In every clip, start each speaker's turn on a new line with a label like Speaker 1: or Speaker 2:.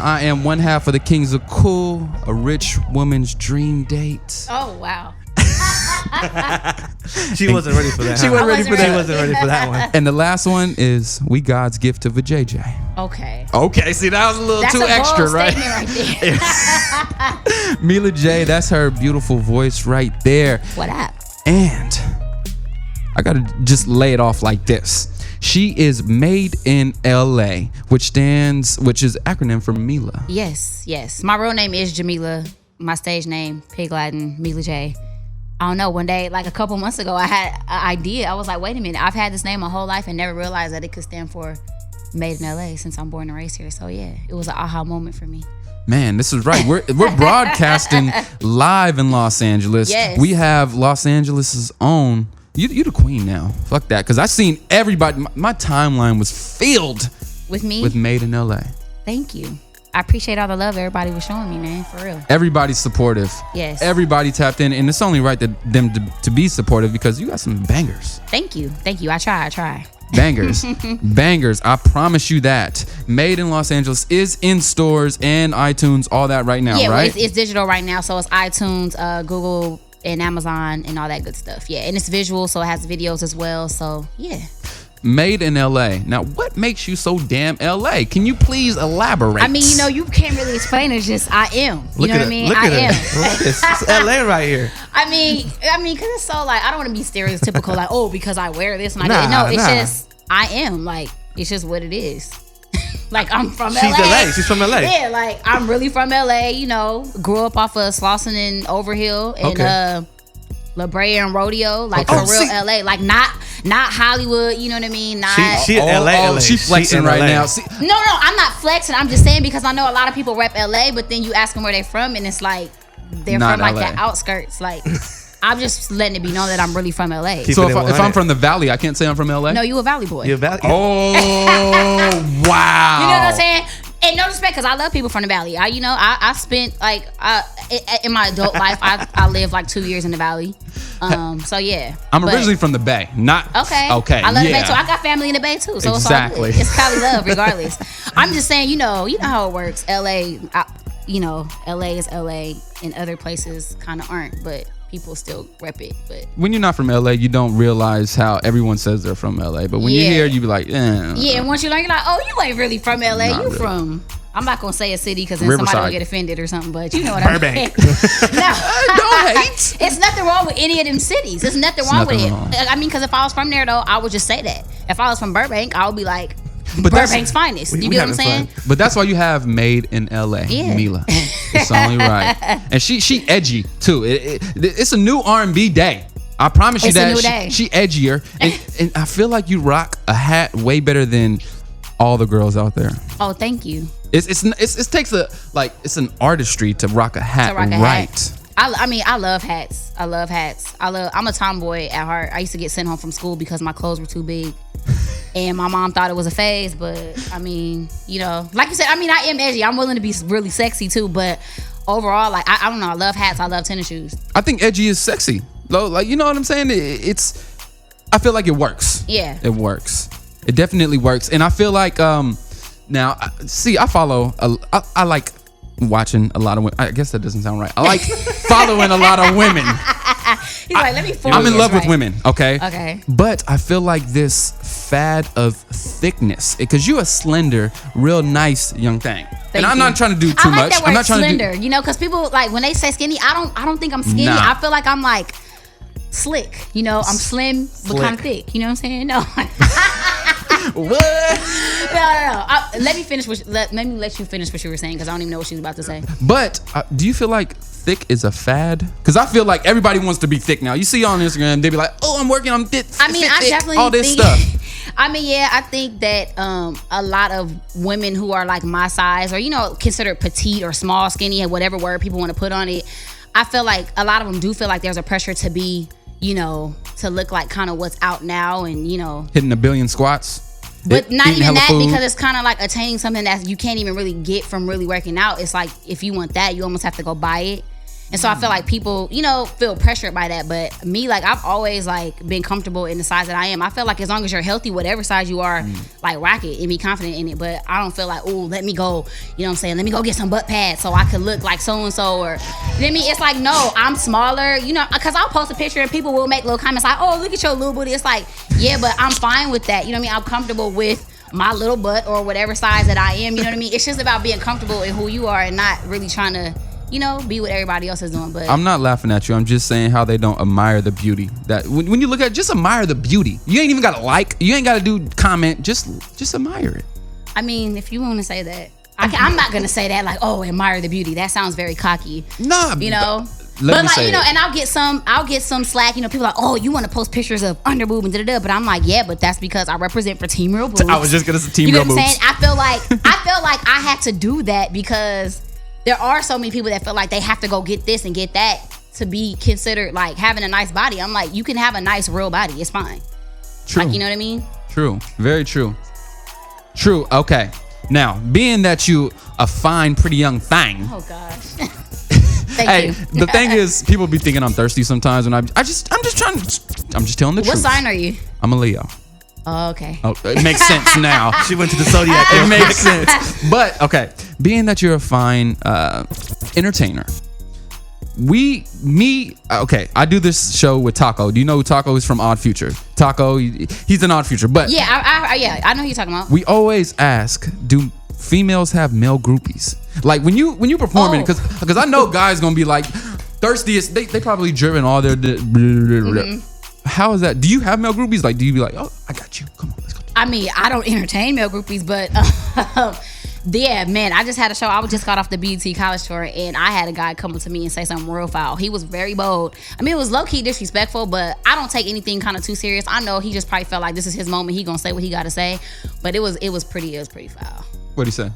Speaker 1: I am one half of the Kings of Cool, a rich woman's dream date.
Speaker 2: Oh, wow.
Speaker 3: She wasn't ready for that.
Speaker 1: She wasn't ready for that.
Speaker 3: She wasn't ready for that one.
Speaker 1: And the last one is We God's Gift of a JJ.
Speaker 2: Okay.
Speaker 1: Okay, see, that was a little
Speaker 2: That's
Speaker 1: too
Speaker 2: a
Speaker 1: extra,
Speaker 2: bold
Speaker 1: right?
Speaker 2: statement right there.
Speaker 1: Mila J, that's her beautiful voice right there.
Speaker 2: What up?
Speaker 1: And I gotta just lay it off like this. She is made in LA, which is acronym for Mila.
Speaker 2: Yes. My real name is Jamila. My stage name, Pig Latin, Mila J. I don't know, one day, like a couple months ago, I had an idea. I was like, wait a minute, I've had this name my whole life and never realized that it could stand for Made in LA since I'm born and raised here. So yeah, it was an aha moment for me.
Speaker 1: Man, this is right. We're broadcasting live in Los Angeles.
Speaker 2: Yes.
Speaker 1: We have Los Angeles' own. You the queen now. Fuck that. Because I seen everybody. My timeline was filled
Speaker 2: with me.
Speaker 1: With Made in LA.
Speaker 2: Thank you. I appreciate all the love everybody was showing me, man. For real.
Speaker 1: Everybody's supportive.
Speaker 2: Yes.
Speaker 1: Everybody tapped in, and it's only right that them to be supportive because you got some bangers.
Speaker 2: Thank you. I try.
Speaker 1: Bangers. Bangers. I promise you that. Made in Los Angeles is in stores and iTunes, all that right now, right?
Speaker 2: Well, it's digital right now, so it's iTunes, Google, and Amazon, and all that good stuff. Yeah, and it's visual, so it has videos as well. So yeah.
Speaker 1: Made in LA. Now, what makes you so damn LA? Can you please elaborate?
Speaker 2: I mean, you can't really explain it. It's just I am. You know what I mean?
Speaker 3: Look at
Speaker 2: I am.
Speaker 3: It's LA right here.
Speaker 2: I mean, because it's so like I don't want to be stereotypical, like because I wear this and I do. No, it's just I am. Like it's just what it is. Like I'm from LA.
Speaker 3: She's from LA.
Speaker 2: Yeah, like I'm really from LA. Grew up off of Slauson and Overhill and La Brea and Rodeo, like for real LA, like not Hollywood, you know what I mean? Not
Speaker 3: she LA.
Speaker 1: She flexing right now.
Speaker 2: No, I'm not flexing. I'm just saying because I know a lot of people rep LA, but then you ask them where they from, and it's like they're
Speaker 1: not
Speaker 2: from like
Speaker 1: LA.
Speaker 2: The outskirts. Like I'm just letting it be known that I'm really from LA.
Speaker 1: So if I'm from the Valley, I can't say I'm from LA?
Speaker 2: No, you a Valley boy.
Speaker 3: You're a Valley.
Speaker 1: Oh, wow.
Speaker 2: You know what I'm saying? And no respect, because I love people from the Valley. I spent in my adult life, I lived like 2 years in the Valley. So yeah.
Speaker 1: I'm originally from the Bay. Okay.
Speaker 2: I love the Bay too. I got family in the Bay too. So
Speaker 1: exactly.
Speaker 2: It's probably love regardless. I'm just saying, you know how it works. LA, LA is LA, and other places kind of aren't, but people still rep it. But
Speaker 1: when you're not from LA, you don't realize how everyone says they're from LA. But when you're here, you be like,
Speaker 2: yeah. And once you learn, you're like, oh, you ain't really from LA.
Speaker 1: Not
Speaker 2: you
Speaker 1: really.
Speaker 2: From. I'm not gonna say a city because then
Speaker 1: Riverside.
Speaker 2: somebody will get offended or something. But you know what I mean.
Speaker 3: Burbank.
Speaker 2: No,
Speaker 1: don't hate.
Speaker 2: It's nothing wrong with any of them cities. There's nothing wrong with it. I mean, because if I was from there though, I would just say that. If I was from Burbank, I would be like, Burbank's finest. You get what I'm saying?
Speaker 1: But that's why you have Made in LA, Mila. It's only right. And she edgy too. It's a new R&B day. I promise you that.
Speaker 2: It's a new day.
Speaker 1: She edgier, and I feel like you rock a hat way better than all the girls out there.
Speaker 2: Oh, thank you.
Speaker 1: It takes it's an artistry to rock a hat right.
Speaker 2: I mean, I love hats. I'm a tomboy at heart. I used to get sent home from school because my clothes were too big. And my mom thought it was a phase, but I mean, like you said, I mean, I am edgy. I'm willing to be really sexy too, but overall, like, I don't know. I love hats. I love tennis shoes.
Speaker 1: I think edgy is sexy. Like, you know what I'm saying? I feel like it works.
Speaker 2: Yeah.
Speaker 1: It works. It definitely works. And I feel like, now, see, I follow, I like watching a lot of women. I guess that doesn't sound right. I like following a lot of women.
Speaker 2: He's like, let me fool
Speaker 1: I'm in love with
Speaker 2: right.
Speaker 1: women, okay?
Speaker 2: Okay.
Speaker 1: But I feel like this fad of thickness, because you a slender, real nice young thing.
Speaker 2: Thank
Speaker 1: I'm
Speaker 2: you.
Speaker 1: not trying to do too
Speaker 2: I like
Speaker 1: much.
Speaker 2: That word
Speaker 1: I'm not trying
Speaker 2: slender,
Speaker 1: to do,
Speaker 2: because people like when they say skinny, I don't think I'm skinny.
Speaker 1: Nah.
Speaker 2: I feel like I'm like slick. I'm slim but kind of thick. You know what I'm saying? No.
Speaker 1: What?
Speaker 2: No. Let me finish. Let me let you finish what you were saying because I don't even know what she was about to say.
Speaker 1: But do you feel like thick is a fad? Because I feel like everybody wants to be thick now. You see on Instagram, they be like, "Oh, I'm working on thick."
Speaker 2: I mean, I definitely
Speaker 1: all this
Speaker 2: think,
Speaker 1: stuff.
Speaker 2: I mean, yeah, I think that a lot of women who are like my size or considered petite or small, skinny, or whatever word people want to put on it, I feel like a lot of them do feel like there's a pressure to be, to look like kind of what's out now and
Speaker 1: hitting a billion squats.
Speaker 2: But not even that
Speaker 1: food.
Speaker 2: because it's kind of like attaining something that you can't even really get from really working out. It's like if you want that, you almost have to go buy it. And so I feel like people, feel pressured by that. But me, like, I've always like been comfortable in the size that I am. I feel like as long as you're healthy, whatever size you are, like rock it and be confident in it. But I don't feel like, oh, let me go, you know what I'm saying? Let me go get some butt pads so I could look like so-and-so. Or, I mean, it's like, no, I'm smaller, because I'll post a picture and people will make little comments like, oh, look at your little booty. It's like, yeah, but I'm fine with that. You know what I mean? I'm comfortable with my little butt or whatever size that I am. You know what I mean? It's just about being comfortable in who you are and not really trying to, be what everybody else is doing. But
Speaker 1: I'm not laughing at you. I'm just saying how they don't admire the beauty. That when you look at it, just admire the beauty. You ain't even got to like. You ain't got to do comment. Just admire it.
Speaker 2: I mean, if you want to say that. I'm not going to say that like, oh, admire the beauty. That sounds very cocky.
Speaker 1: Nah.
Speaker 2: But like, and I'll get some slack. People are like, oh, you want to post pictures of under boob and da-da-da. But I'm like, yeah, but that's because I represent for Team Real Boobs.
Speaker 1: I was just going to say Team Real Boobs.
Speaker 2: You know what I'm saying? I feel like I had to do that because there are so many people that feel like they have to go get this and get that to be considered like having a nice body. I'm like, you can have a nice real body. It's fine.
Speaker 1: True.
Speaker 2: Like, you know what I mean?
Speaker 1: True. Very true. True. Okay. Now, being that you a fine, pretty young thing.
Speaker 2: Oh gosh.
Speaker 1: Thank you. The thing is, people be thinking I'm thirsty sometimes, and I'm just telling the truth.
Speaker 2: What sign are you?
Speaker 1: I'm a Leo.
Speaker 2: Oh, okay.
Speaker 1: Oh, it makes sense now.
Speaker 3: She went to the Zodiac.
Speaker 1: It makes sense. But okay, being that you're a fine entertainer, I do this show with Taco. Do you know who Taco is from Odd Future? Taco, he's an Odd Future, but
Speaker 2: yeah, I know who you're talking about.
Speaker 1: We always ask, do females have male groupies? Like when you performing, because I know guys gonna be like thirstiest. They probably driven all their. How is that? Do you have male groupies? Like, do you be like, oh, I got you. Come on, let's go.
Speaker 2: I mean, I don't entertain male groupies, but yeah, man, I just had a show. I just got off the BET College tour, and I had a guy come up to me and say something real foul. He was very bold. I mean, it was low-key disrespectful, but I don't take anything kind of too serious. I know he just probably felt like this is his moment. He gonna say what he got to say, but it was pretty foul.
Speaker 1: What'd he say?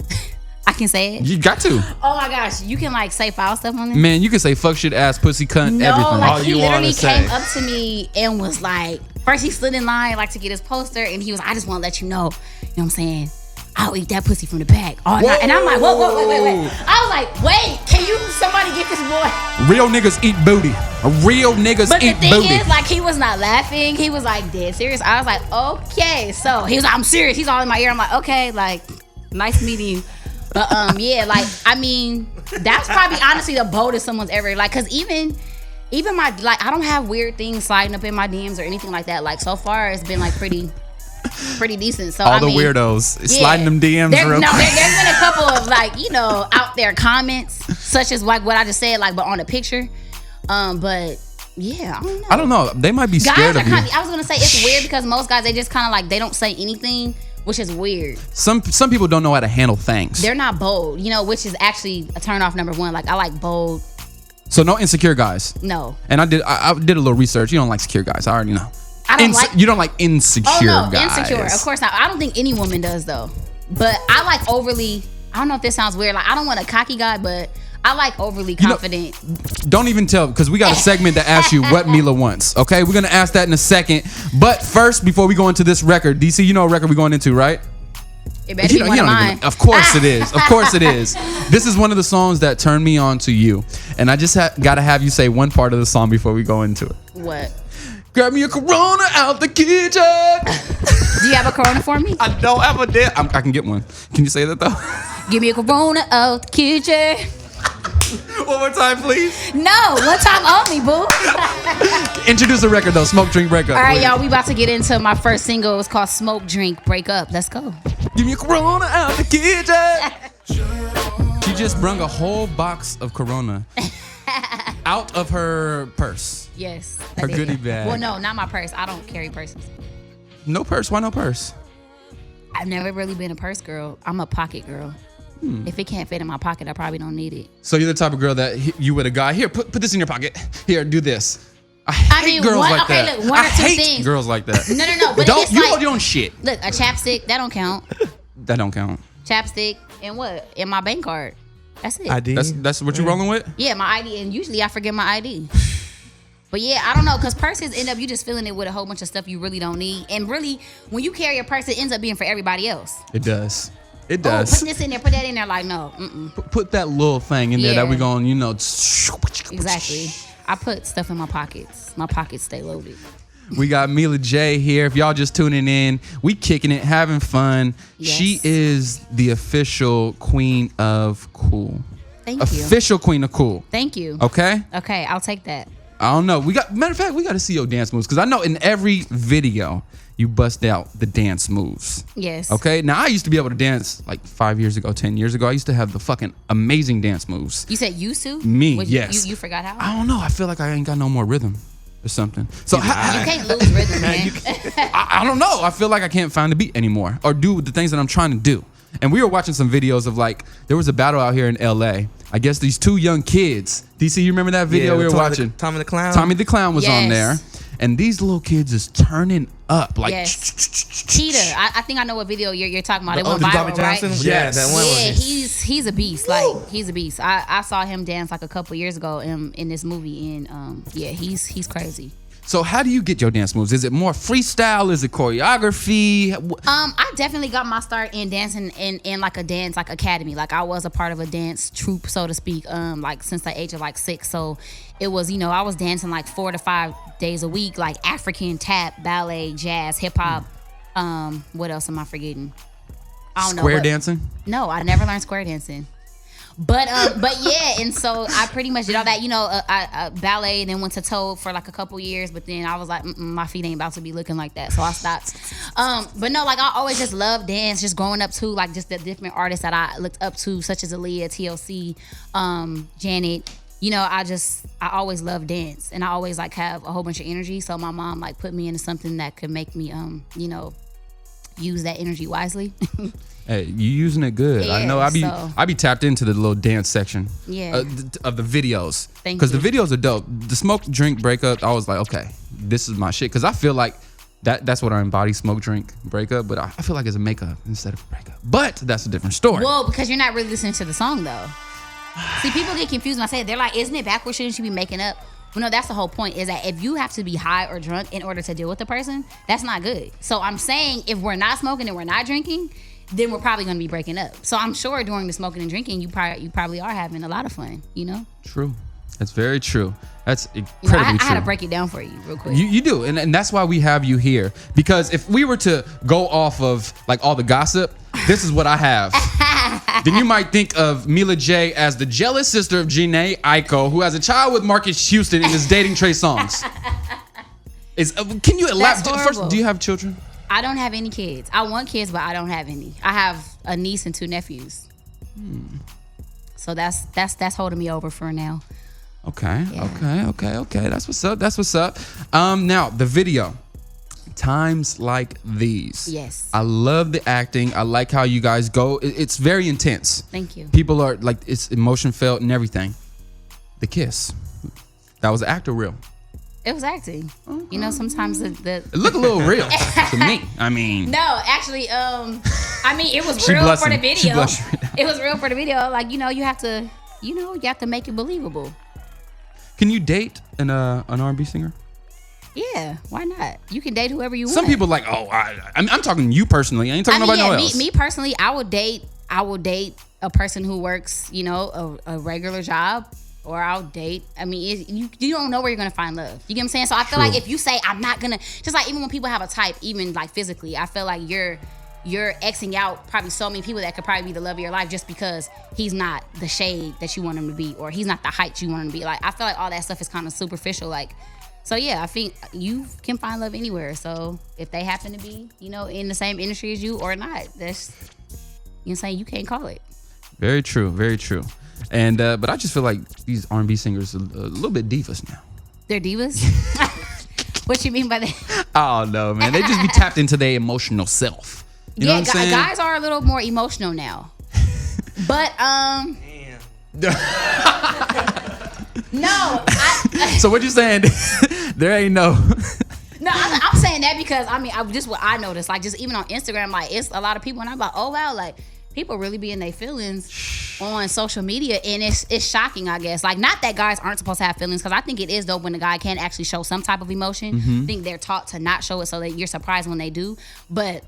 Speaker 2: I can say it.
Speaker 1: You got to.
Speaker 2: Oh my gosh, you can like say foul stuff on this?
Speaker 1: Man, you can say fuck, shit, ass, pussy, cunt,
Speaker 2: no,
Speaker 1: everything.
Speaker 2: Like he literally came up to me and was like, first he stood in line like to get his poster, and he was, I just want to let you know what I'm saying? I'll eat that pussy from the back all night. And I'm like, wait. I was like, wait, can somebody get this boy?
Speaker 1: Real niggas eat booty. Real niggas eat booty. But the thing is,
Speaker 2: like, he was not laughing. He was like dead serious. I was like, okay. So he was like, I'm serious. He's all in my ear. I'm like, okay, like, nice meeting you. But yeah, like, I mean, that's probably honestly the boldest someone's ever, like, cause even my, like, I don't have weird things sliding up in my DMs or anything like that. Like, so far it's been like pretty decent. So
Speaker 1: all the weirdos sliding them DMs real quick.
Speaker 2: There's been a couple of like, out there comments, such as like what I just said, like, but on a picture. But yeah, I don't know.
Speaker 1: They might be scared of you.
Speaker 2: I was gonna say it's weird because most guys, they just kind of like, they don't say anything, which is weird.
Speaker 1: Some people don't know how to handle things.
Speaker 2: They're not bold, which is actually a turn off number one. Like, I like bold.
Speaker 1: So no insecure guys.
Speaker 2: No.
Speaker 1: And I did a little research. You don't like secure guys. I already know. You don't like insecure guys.
Speaker 2: Insecure. Of course not. I don't think any woman does though. But I like overly. I don't know if this sounds weird. Like, I don't want a cocky guy, but I like overly confident.
Speaker 1: Don't even tell, because we got a segment that asks you what Mila wants. Okay, we're gonna ask that in a second. But first, before we go into this record, DC, you know what record we're going into, right?
Speaker 2: It better be one of mine.
Speaker 1: Of course it is. Of course it is. This is one of the songs that turned me on to you, and I just gotta have you say one part of the song before we go into it.
Speaker 2: What?
Speaker 1: Grab me a Corona out the kitchen.
Speaker 2: Do you have a Corona for me?
Speaker 1: I don't have a damn. I can get one. Can you say that though?
Speaker 2: Give me a Corona out the kitchen.
Speaker 1: One more time, please.
Speaker 2: No, one time only, boo.
Speaker 1: Introduce the record though. Smoke, Drink, Break Up.
Speaker 2: All right, y'all. We about to get into my first single. It's called Smoke, Drink, Break Up. Let's go.
Speaker 1: Give me a Corona out the kitchen. She just brung a whole box of Corona out of her purse.
Speaker 2: Yes.
Speaker 1: Her goodie bag.
Speaker 2: Well, no, not my purse. I don't carry purses.
Speaker 1: No purse? Why no purse?
Speaker 2: I've never really been a purse girl. I'm a pocket girl. If it can't fit in my pocket, I probably don't need it.
Speaker 1: So you're the type of girl that you with a guy, here, put this in your pocket. Here, do this. I hate girls like that.
Speaker 2: Look, one or two
Speaker 1: hate
Speaker 2: things.
Speaker 1: Girls like that.
Speaker 2: No. But
Speaker 1: don't, you hold your own shit.
Speaker 2: Look, a chapstick, that don't count.
Speaker 1: That don't count.
Speaker 2: Chapstick and what? And my bank card. That's it.
Speaker 3: ID.
Speaker 1: That's what you're rolling with?
Speaker 2: Yeah, my ID. And usually I forget my ID. But yeah, I don't know, because purses end up, you just filling it with a whole bunch of stuff you really don't need. And really, when you carry a purse, it ends up being for everybody else.
Speaker 1: It does. It
Speaker 2: Oh,
Speaker 1: does.
Speaker 2: put this in there, put that in there. Like, no,
Speaker 1: Put that little thing in there that
Speaker 2: Yeah.
Speaker 1: we're going, you know.
Speaker 2: exactly. I put stuff in my pockets. My pockets stay loaded.
Speaker 1: We got Mila J here. If y'all just tuning in, we kicking it, having fun.
Speaker 2: Yes.
Speaker 1: She is the official queen of cool.
Speaker 2: Thank you.
Speaker 1: Official queen of cool.
Speaker 2: Thank you.
Speaker 1: Okay?
Speaker 2: Okay, I'll take that.
Speaker 1: I don't know. Matter of fact, we got to see your dance moves because I know in every video you bust out the dance moves.
Speaker 2: Yes.
Speaker 1: Okay? Now, I used to be able to dance like 5 years ago, 10 years ago. I used to have the fucking amazing dance moves.
Speaker 2: You said used to?
Speaker 1: Me, yes.
Speaker 2: You forgot how?
Speaker 1: I don't know. I feel like I ain't got no more rhythm or something. So
Speaker 2: You can't lose rhythm, man.
Speaker 1: I don't know. I feel like I can't find the beat anymore or do the things that I'm trying to do. And we were watching some videos of like, there was a battle out here in LA. I guess these two young kids. DC, you remember that video we were watching?
Speaker 3: Tommy the Clown.
Speaker 1: Tommy the Clown was on
Speaker 2: Yes.
Speaker 1: there. And these little kids is turning up. Like,
Speaker 2: Yes. Cheetah. I think I know what video you're talking about. It
Speaker 3: Oh,
Speaker 2: went
Speaker 3: the
Speaker 2: viral,
Speaker 3: Bobby
Speaker 2: right?
Speaker 3: Johnson? Yeah,
Speaker 1: Yes.
Speaker 3: that one
Speaker 2: Yeah,
Speaker 3: was.
Speaker 2: he's a beast. Like, he's a beast. I saw him dance like a couple years ago in this movie, and yeah, he's crazy.
Speaker 1: so how do you get your dance moves? Is it more freestyle? Is it choreography?
Speaker 2: I definitely got my start in dancing in like a dance like academy. Like I was a part of a dance troupe, so to speak. Like since the age of like 6. So it was, I was dancing like 4 to 5 days a week, like African, tap, ballet, jazz, hip hop. What else am I forgetting? I don't know.
Speaker 1: Square dancing?
Speaker 2: No, I never learned square dancing. But yeah, and so I pretty much did all that, I ballet, and then went to toe for like a couple years, but then I was like, my feet ain't about to be looking like that, so I stopped. But no, like I always just loved dance, just growing up too, like just the different artists that I looked up to, such as Aaliyah, TLC, Janet. I always loved dance, and I always like have a whole bunch of energy. So my mom like put me into something that could make me, use that energy wisely.
Speaker 1: Hey, you using it good. I
Speaker 2: Yeah,
Speaker 1: know.
Speaker 2: so-
Speaker 1: I be tapped into the little dance section.
Speaker 2: Yeah.
Speaker 1: Of the videos.
Speaker 2: Thank
Speaker 1: Because the
Speaker 2: you.
Speaker 1: videos are dope. The smoke drink breakup, I was like, okay, this is my shit. Because I feel like that's what I embody, smoke drink breakup. But I feel like it's a makeup instead of a breakup. But that's a different story.
Speaker 2: Well, because you're not really listening to the song though. See, people get confused when I say it. They're like, isn't it backwards? Shouldn't you be making up? Well, no, that's the whole point, is that if you have to be high or drunk in order to deal with the person, that's not good. So I'm saying if we're not smoking and we're not drinking, then we're probably going to be breaking up. So I'm sure during the smoking and drinking, you probably are having a lot of fun,
Speaker 1: True. That's very true. That's
Speaker 2: I
Speaker 1: incredibly
Speaker 2: had to
Speaker 1: true.
Speaker 2: break it down for you real quick.
Speaker 1: You do. And that's why we have you here. Because if we were to go off of like all the gossip, this is what I have. Then you might think of Mila J as the jealous sister of Jhené Aiko, who has a child with Marcus Houston and is dating Trey Songz. Can you elaborate?
Speaker 2: That's
Speaker 1: First,
Speaker 2: horrible.
Speaker 1: do you have children?
Speaker 2: I don't have any kids. I want kids, but I don't have any. I have a niece and 2 nephews. So that's holding me over for now.
Speaker 1: Okay,
Speaker 2: Yeah.
Speaker 1: okay. That's what's up. Now the video, Times Like These.
Speaker 2: Yes.
Speaker 1: I love the acting. I like how you guys go. It's very intense.
Speaker 2: Thank you.
Speaker 1: People are like, it's emotion felt and everything. The kiss, that was actor real.
Speaker 2: It was acting. Sometimes the
Speaker 1: It looked a little real to me. I mean,
Speaker 2: No, actually, it was
Speaker 1: She
Speaker 2: real
Speaker 1: blushing.
Speaker 2: for the
Speaker 1: She
Speaker 2: video.
Speaker 1: blushing right now.
Speaker 2: It was real for the video. Like, you have to make it believable.
Speaker 1: can you date an R&B singer?
Speaker 2: Yeah, why not? You can date whoever you want.
Speaker 1: Some people like, oh, I'm talking you personally. I ain't talking about nobody else.
Speaker 2: Me personally, I would date a person who works, a regular job, or I'll date. You don't know where you're gonna find love. You get what I'm saying? So I feel
Speaker 1: True.
Speaker 2: like if you say I'm not gonna, just like even when people have a type, even like physically, I feel like you're Xing out probably so many people that could probably be the love of your life just because he's not the shade that you want him to be, or he's not the height you want him to be. Like, I feel like all that stuff is kind of superficial. Like, so yeah, I think you can find love anywhere. So if they happen to be, in the same industry as you or not, that's, saying you can't call it.
Speaker 1: Very true, very true. And but I just feel like these R&B singers are a little bit divas now.
Speaker 2: They're divas? What you mean by that?
Speaker 1: Oh no, man, they just be tapped into their emotional self. You know what I'm saying?
Speaker 2: Guys are a little more emotional now. But no,
Speaker 1: So what you saying? There ain't no.
Speaker 2: No, I'm saying that because just what I noticed, like just even on Instagram, like it's a lot of people, and I'm like, oh wow, like people really be in their feelings on social media, and it's shocking, I guess. Like, not that guys aren't supposed to have feelings, because I think it is dope when a guy can actually show some type of emotion. I think they're taught to not show it, so that you're surprised when they do. But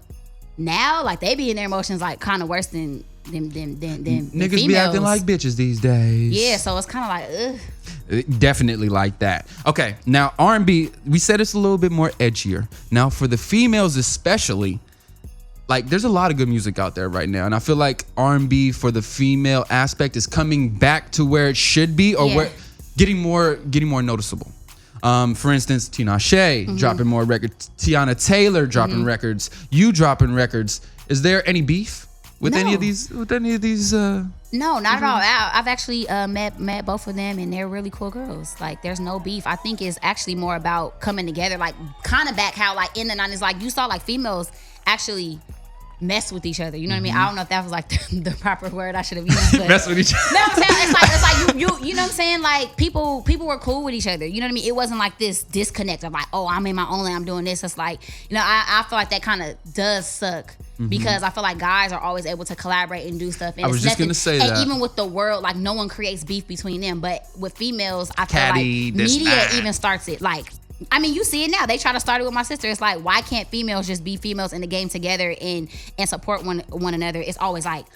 Speaker 2: now, like they be in their emotions like kind of worse than
Speaker 1: niggas
Speaker 2: females.
Speaker 1: be acting like bitches these days.
Speaker 2: Yeah, so it's kind of like, ugh.
Speaker 1: Definitely like that. Okay, now R&B, we said it's a little bit more edgier. Now for the females especially, like there's a lot of good music out there right now, and I feel like R&B for the female aspect is coming back to where it should be, or where getting more noticeable. For instance, Tinashe dropping more records, Tiana Taylor dropping records, you dropping records. Is there any beef with any of these?
Speaker 2: No, not at all. I've actually met both of them, and they're really cool girls. Like, there's no beef. I think it's actually more about coming together, like kind of back how like in the 90s, like you saw like females actually mess with each other. You know what I mean? I don't know if that was like the proper word I should have used. But
Speaker 1: mess with each other.
Speaker 2: No, I'm saying it's like you know what I'm saying? Like people were cool with each other. You know what I mean? It wasn't like this disconnect of like, oh, I'm in my own lane, I'm doing this. It's like, you know, I feel like that kind of does suck. Because I feel like guys are always able to collaborate and do stuff. And
Speaker 1: I was just going to say that.
Speaker 2: And even with the world, like no one creates beef between them. But with females, I feel like media even starts it. Like, I mean, you see it now. They try to start it with my sister. It's like, why can't females just be females in the game together and support one another? It's always like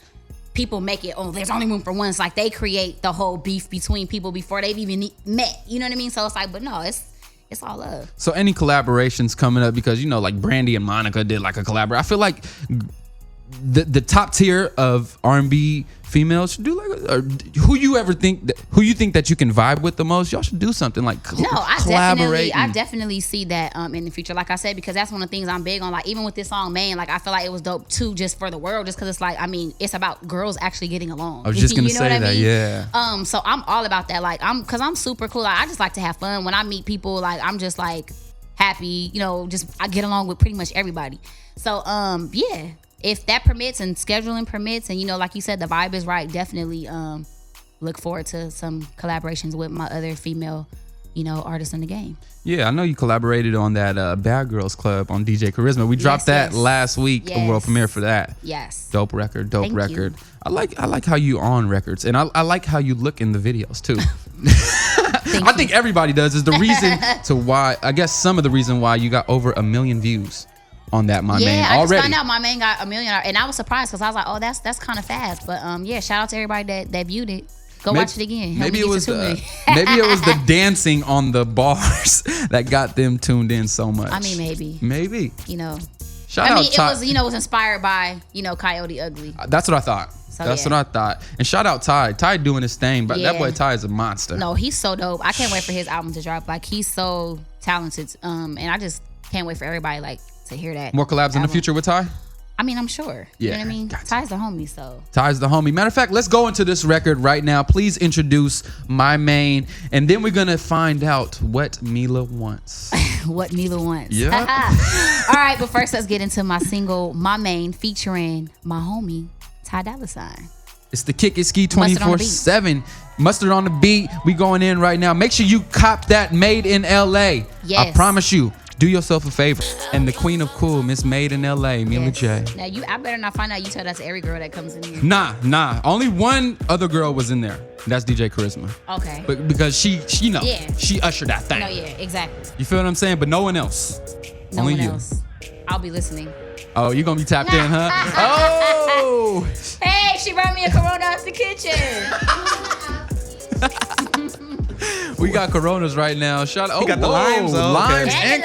Speaker 2: people make it, oh, there's only room for one. It's like they create the whole beef between people before they've even met. You know what I mean? So it's like, but no, it's all love.
Speaker 1: So any collaborations coming up, because you know, like Brandy and Monica did like a collaboration. I feel like the top tier of R&B females should do like, or who you think that you can vibe with the most. Y'all should do something like collaborate.
Speaker 2: I definitely see that in the future. Like I said, because that's one of the things I'm big on. Like even with this song, man, like I feel like it was dope too, just for the world, just because it's like, I mean, it's about girls actually getting along.
Speaker 1: I was just gonna say that,
Speaker 2: I mean?
Speaker 1: yeah.
Speaker 2: So I'm all about that. Like because I'm super cool. Like, I just like to have fun when I meet people. Like I'm just like happy, you know. Just I get along with pretty much everybody. So yeah. If that permits and scheduling permits, and you know, like you said, the vibe is right, definitely look forward to some collaborations with my other female, you know, artists in the game.
Speaker 1: Yeah, I know you collaborated on that Bad Girls Club on DJ Charisma. We dropped that last week, a world premiere for that.
Speaker 2: Yes.
Speaker 1: Dope record.
Speaker 2: Thank
Speaker 1: record.
Speaker 2: You.
Speaker 1: I like how you on records, and I like how you look in the videos too. I think everybody does. Is the reason to why, I guess some of the reason why you got over 1 million views on that My Main already.
Speaker 2: Yeah, I just found out My Main got 1 million, and I was surprised because I was like, oh, that's kind of fast. But yeah, shout out to everybody that viewed it. Go watch it again.
Speaker 1: Maybe it was the dancing on the bars that got them tuned in so much.
Speaker 2: I mean, maybe.
Speaker 1: You
Speaker 2: know.
Speaker 1: It
Speaker 2: was, you know, it was inspired by, you know, Coyote Ugly.
Speaker 1: That's what I thought.
Speaker 2: So,
Speaker 1: that's what I thought. And shout out Ty. Ty doing his thing, but that boy Ty is a monster.
Speaker 2: No, he's so dope. I can't wait for his album to drop. Like, he's so talented. And I just can't wait for everybody like to hear that.
Speaker 1: More collabs in the future with Ty?
Speaker 2: I mean, I'm sure.
Speaker 1: Yeah,
Speaker 2: you know what I mean?
Speaker 1: gotcha.
Speaker 2: Ty's the homie, so.
Speaker 1: Ty's the homie. Matter of fact, let's go into this record right now. Please introduce My Main, and then we're gonna find out what Mila wants.
Speaker 2: What Mila wants.
Speaker 1: Yeah.
Speaker 2: All right, but first let's get into my single, My Main, featuring my homie, Ty Dolla $ign.
Speaker 1: It's the Kick It Ski 24/7. Mustard on the beat. We going in right now. Make sure you cop that Made in LA.
Speaker 2: Yes.
Speaker 1: I promise you. Do yourself a favor. And the queen of cool, Miss Made in LA, Mila J.
Speaker 2: Now I better not find out you tell that to every girl that comes in here.
Speaker 1: Nah. Only one other girl was in there. That's DJ Charisma.
Speaker 2: Okay.
Speaker 1: But because she know. Yeah. She ushered that thing.
Speaker 2: No, yeah, exactly.
Speaker 1: You feel what I'm saying? But no one else.
Speaker 2: No
Speaker 1: Only
Speaker 2: one
Speaker 1: you.
Speaker 2: else. I'll be listening.
Speaker 1: Oh, you gonna be tapped in, huh? Oh!
Speaker 2: Hey, she brought me a Corona out the kitchen.
Speaker 1: We got Coronas right now. Shout out.
Speaker 3: You got the limes, though.
Speaker 1: Limes and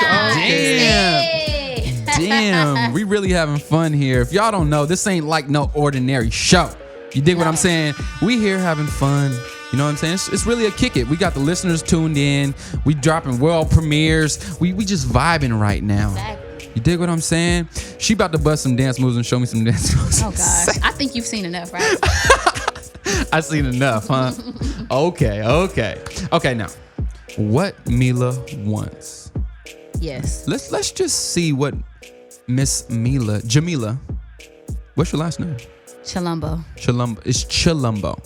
Speaker 1: Damn. We really having fun here. If y'all don't know, this ain't like no ordinary show. You dig what I'm saying? We here having fun. You know what I'm saying? It's really a kick it. We got the listeners tuned in. We dropping world premieres. We just vibing right now.
Speaker 2: Exactly.
Speaker 1: You dig what I'm saying? She about to bust some dance moves and show me some dance moves.
Speaker 2: Oh gosh, I think you've seen enough, right?
Speaker 1: I seen enough, huh? Okay. Now, what Mila wants?
Speaker 2: Yes.
Speaker 1: Let's just see what Miss Jamila. What's your last name?
Speaker 2: Chilumbo.
Speaker 1: It's Chilumbo.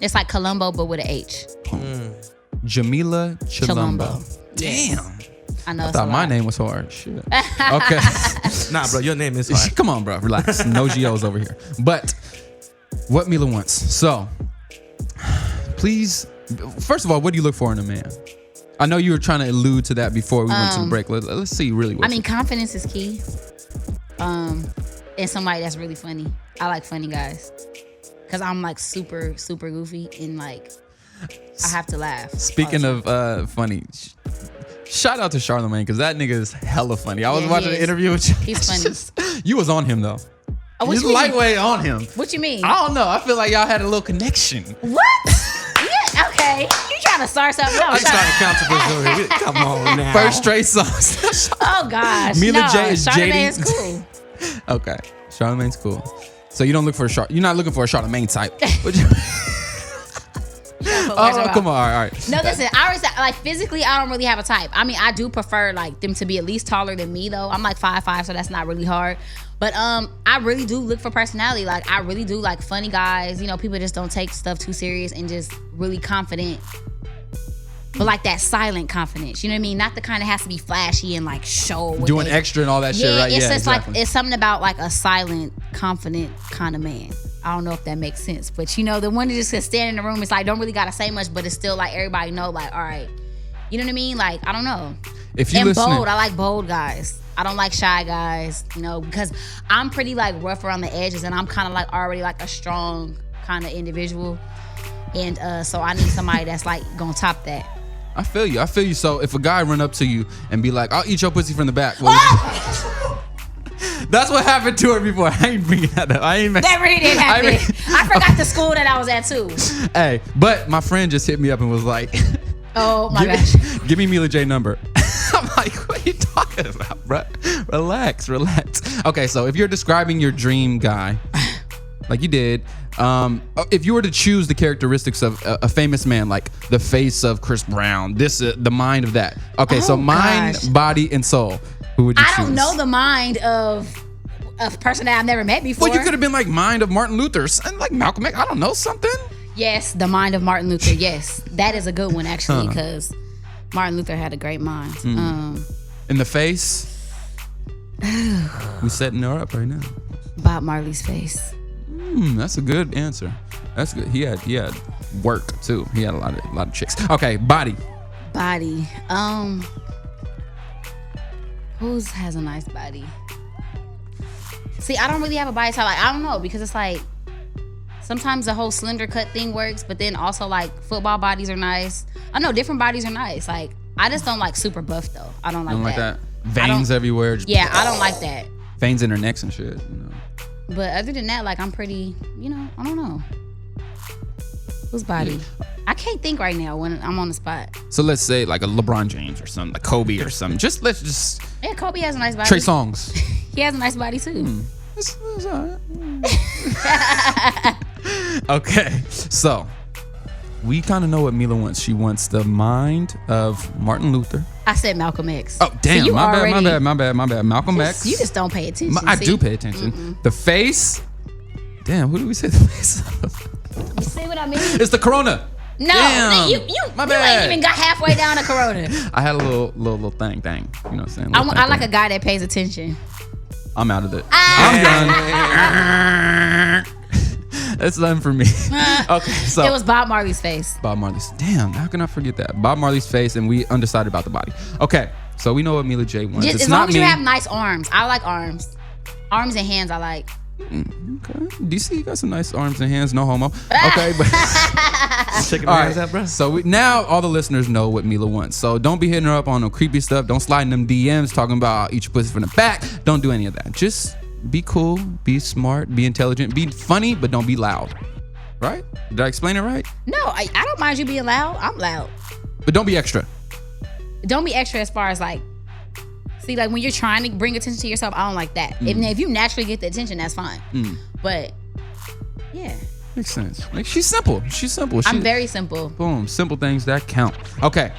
Speaker 2: It's like Columbo, but with an H.
Speaker 1: Jamila Chilumbo.
Speaker 2: Damn. I know.
Speaker 1: I thought my name was hard. Shit. Okay.
Speaker 3: Nah, bro, your name is hard.
Speaker 1: Come on, bro. Relax. No GOs over here. But what Mila wants. So, please, first of all, what do you look for in a man? I know you were trying to allude to that before we went to the break. Let's see really what.
Speaker 2: I mean, confidence is key. and somebody that's really funny. I like funny guys. Cause I'm like super, super goofy and like I have to laugh.
Speaker 1: Speaking of funny, shout out to Charlamagne because that nigga is hella funny. I was watching an interview with you.
Speaker 2: He's funny.
Speaker 1: You was on him though.
Speaker 2: Oh, what
Speaker 1: He's
Speaker 2: you mean?
Speaker 1: lightweight on him.
Speaker 2: What you mean?
Speaker 1: I don't know. I feel like y'all had a little connection.
Speaker 2: What? Yeah, okay. You trying to start something?
Speaker 3: I'm trying to count to this over here. Come on now.
Speaker 1: First straight songs.
Speaker 2: Oh gosh.
Speaker 1: Mila J is
Speaker 2: Charlamagne
Speaker 1: JD.
Speaker 2: is cool.
Speaker 1: Okay, Charlamagne's cool. So you don't look for you're not looking for a Charlamagne type. Oh, come on. All right.
Speaker 2: No, listen, I always like physically I don't really have a type. I mean, I do prefer like them to be at least taller than me though. I'm like 5'5", so that's not really hard. But I really do look for personality. Like I really do like funny guys. You know, people just don't take stuff too serious and just really confident. But like that silent confidence, you know what I mean? Not the kind that has to be flashy and like show.
Speaker 1: Doing extra and all that shit, right?
Speaker 2: It's
Speaker 1: Yeah,
Speaker 2: just
Speaker 1: exactly.
Speaker 2: like, it's something about like a silent, confident kind of man. I don't know if that makes sense. But you know, the one that just can stand in the room, it's like, don't really got to say much, but it's still like everybody know like, all right. You know what I mean? Like, I don't know.
Speaker 1: If you
Speaker 2: and
Speaker 1: listening,
Speaker 2: bold, I like bold guys. I don't like shy guys, you know, because I'm pretty like rough around the edges and I'm kind of like already like a strong kind of individual. And so I need somebody that's like gonna top that.
Speaker 1: I feel you. So if a guy run up to you and be like, I'll eat your pussy from the back. Well, that's what happened to her before. I ain't bringing that up.
Speaker 2: That really didn't happen. I forgot the school that I was at too.
Speaker 1: Hey, but my friend just hit me up and was like,
Speaker 2: oh my gosh.
Speaker 1: Give me Mila J number. I'm like, what are you talking about, bro? Relax. Okay, so if you're describing your dream guy, like you did, if you were to choose the characteristics of a famous man, like the face of Chris Brown, the mind of that. Okay, so mind, body, and soul. Who would you choose?
Speaker 2: I don't know the mind of a person that I've never met before.
Speaker 1: Well, you could have been like mind of Martin Luther and like Malcolm X. I don't know, something.
Speaker 2: Yes, the mind of Martin Luther. Yes, that is a good one actually because Martin Luther had a great mind.
Speaker 1: In the face, we setting her up right now.
Speaker 2: Bob Marley's face.
Speaker 1: That's a good answer. That's good. He had work too. He had a lot of chicks. Okay, body.
Speaker 2: Who's has a nice body? See, I don't really have a body type. Like, I don't know because it's like sometimes the whole slender cut thing works, but then also like football bodies are nice. I know different bodies are nice. Like I just don't like super buff though. I don't like that.
Speaker 1: Veins everywhere.
Speaker 2: Yeah, I don't like that.
Speaker 1: Veins in their necks and shit. You know.
Speaker 2: But other than that, like I'm pretty. You know, I don't know. Whose body? Yeah. I can't think right now when I'm on the spot.
Speaker 1: So let's say like a LeBron James or something, like Kobe or something. Let's just.
Speaker 2: Yeah, Kobe has a nice body.
Speaker 1: Trey Songz.
Speaker 2: He has a nice body too.
Speaker 1: That's all right. Okay, so we kind of know what Mila wants. She wants the mind of Martin Luther.
Speaker 2: I said Malcolm X.
Speaker 1: Oh damn! So my bad. Malcolm X.
Speaker 2: You just don't pay attention.
Speaker 1: I do pay attention. The face. Damn, who do we say the face of?
Speaker 2: You see what I mean?
Speaker 1: It's the Corona.
Speaker 2: No,
Speaker 1: damn.
Speaker 2: you ain't even got halfway down the Corona.
Speaker 1: I had a little thing. You know what I'm saying?
Speaker 2: I like a guy that pays attention.
Speaker 1: I'm out of it. I'm done. That's nothing for me. Okay, so
Speaker 2: it was Bob Marley's face.
Speaker 1: Bob Marley's. Damn, how can I forget that? Bob Marley's face, and we undecided about the body. Okay, so we know what Mila J wants.
Speaker 2: As long as you have nice arms. I like arms. Arms and hands I like.
Speaker 1: Okay. DC got some nice arms and hands, no homo. Okay, but
Speaker 3: checking my hands out, bro.
Speaker 1: So now all the listeners know what Mila wants. So don't be hitting her up on no creepy stuff. Don't slide in them DMs talking about eat your pussy from the back. Don't do any of that. Just be cool, be smart, be intelligent, be funny, but don't be loud. Right? Did I explain it right?
Speaker 2: No, I don't mind you being loud. I'm loud.
Speaker 1: But don't be extra.
Speaker 2: Don't be extra as far as like. See, like when you're trying to bring attention to yourself, I don't like that. If you naturally get the attention, that's fine. But yeah,
Speaker 1: makes sense. Like she's simple.
Speaker 2: I'm very simple.
Speaker 1: Boom, simple things that count. Okay,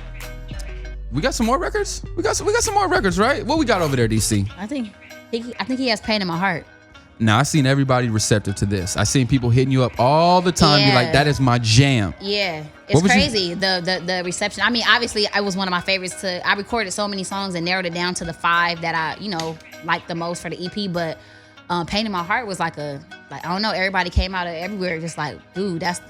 Speaker 1: we got some more records. We got some more records, right? What we got over there, DC?
Speaker 2: I think he has pain in my heart.
Speaker 1: Now I seen everybody receptive to this. I seen people hitting you up all the time. Be like, that is my jam.
Speaker 2: Yeah, it's crazy. The reception. I mean, obviously, it was one of my favorites. I recorded so many songs and narrowed it down to the 5 that I liked the most for the EP. But Pain in My Heart was like I don't know. Everybody came out of everywhere just like, dude, that's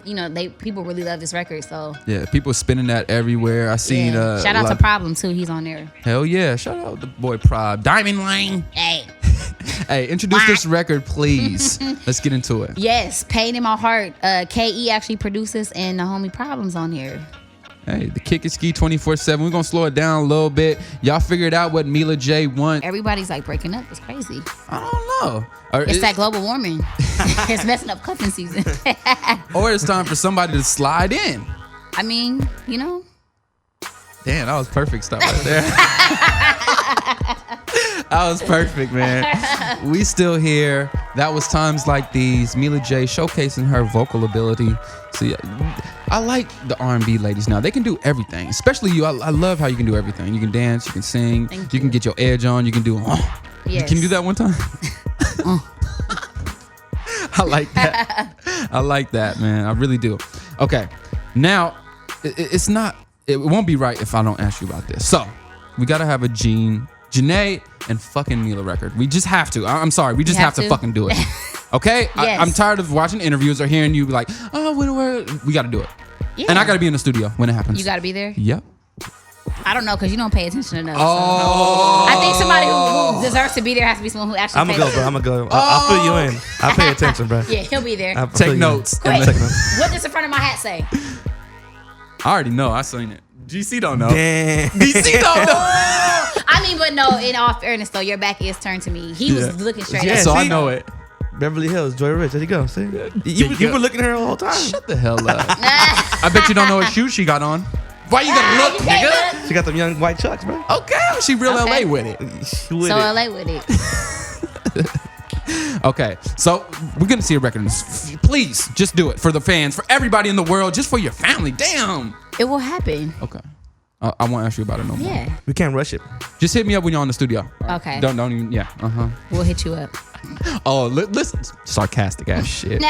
Speaker 2: people really love this record. So
Speaker 1: yeah, people spinning that everywhere. I seen.
Speaker 2: Shout out to Problem too. He's on there.
Speaker 1: Hell yeah! Shout out the boy Prob. Diamond Lane.
Speaker 2: Hey.
Speaker 1: Hey, introduce this record, please. Let's get into it.
Speaker 2: Yes, Pain in My Heart. KE actually produces and the homie Problems on here.
Speaker 1: Hey, the Kick and Ski 24/7. We're gonna slow it down a little bit. Y'all figured out what Mila J wants.
Speaker 2: Everybody's like breaking up. It's crazy.
Speaker 1: I don't know.
Speaker 2: It's that global warming. It's messing up cuffing season.
Speaker 1: Or it's time for somebody to slide in.
Speaker 2: I mean, you know.
Speaker 1: Damn, that was perfect stuff right there. That was perfect, man. We still here. That was Times Like These. Mila J showcasing her vocal ability. See, I like the R&B ladies now. They can do everything, especially you. I love how you can do everything. You can dance, you can sing, you can get your edge on, you can do.
Speaker 2: Yes.
Speaker 1: Can you do that one time? I like that. I like that, man. I really do. Okay, now it won't be right if I don't ask you about this. So we gotta have a Janae and fucking Mila record. We just have to. I'm sorry. We just have to fucking do it. Okay?
Speaker 2: Yes.
Speaker 1: I'm tired of watching interviews or hearing you be like, oh, we got to do it.
Speaker 2: Yeah.
Speaker 1: And I got to be in the studio when it happens.
Speaker 2: You got to be there?
Speaker 1: Yep.
Speaker 2: I don't know, because you don't pay attention enough.
Speaker 1: Oh.
Speaker 2: So. I think somebody who deserves to be there has to be someone who actually
Speaker 3: I'm going to go, bro. I'm going to go. I'll fill you in. I'll pay attention, bro.
Speaker 2: Yeah, he'll be there.
Speaker 1: Take notes.
Speaker 2: Quick. What does the front of my hat say?
Speaker 1: I already know. I seen it. GC don't know.
Speaker 3: Damn.
Speaker 1: DC don't know.
Speaker 2: I mean, but no, in all fairness, though, your back is turned to me. He was looking straight at
Speaker 1: So
Speaker 2: me.
Speaker 1: I know it.
Speaker 3: Beverly Hills, Joy Rich. There you go. See? You were looking at her the whole time.
Speaker 1: Shut the hell up. I bet you don't know what shoes she got on. Why you gotta look, nigga?
Speaker 3: She got them young white chucks, bro.
Speaker 1: Okay, she real LA with it.
Speaker 2: LA with it.
Speaker 1: Okay, so we're gonna see a record. Please, just do it for the fans, for everybody in the world, just for your family. Damn.
Speaker 2: It will happen.
Speaker 1: Okay. I won't ask you about it no more.
Speaker 2: Yeah.
Speaker 3: We can't rush it.
Speaker 1: Just hit me up when you're on the studio.
Speaker 2: Okay.
Speaker 1: Don't even. Yeah.
Speaker 2: We'll hit you up.
Speaker 1: Oh, listen, sarcastic ass shit.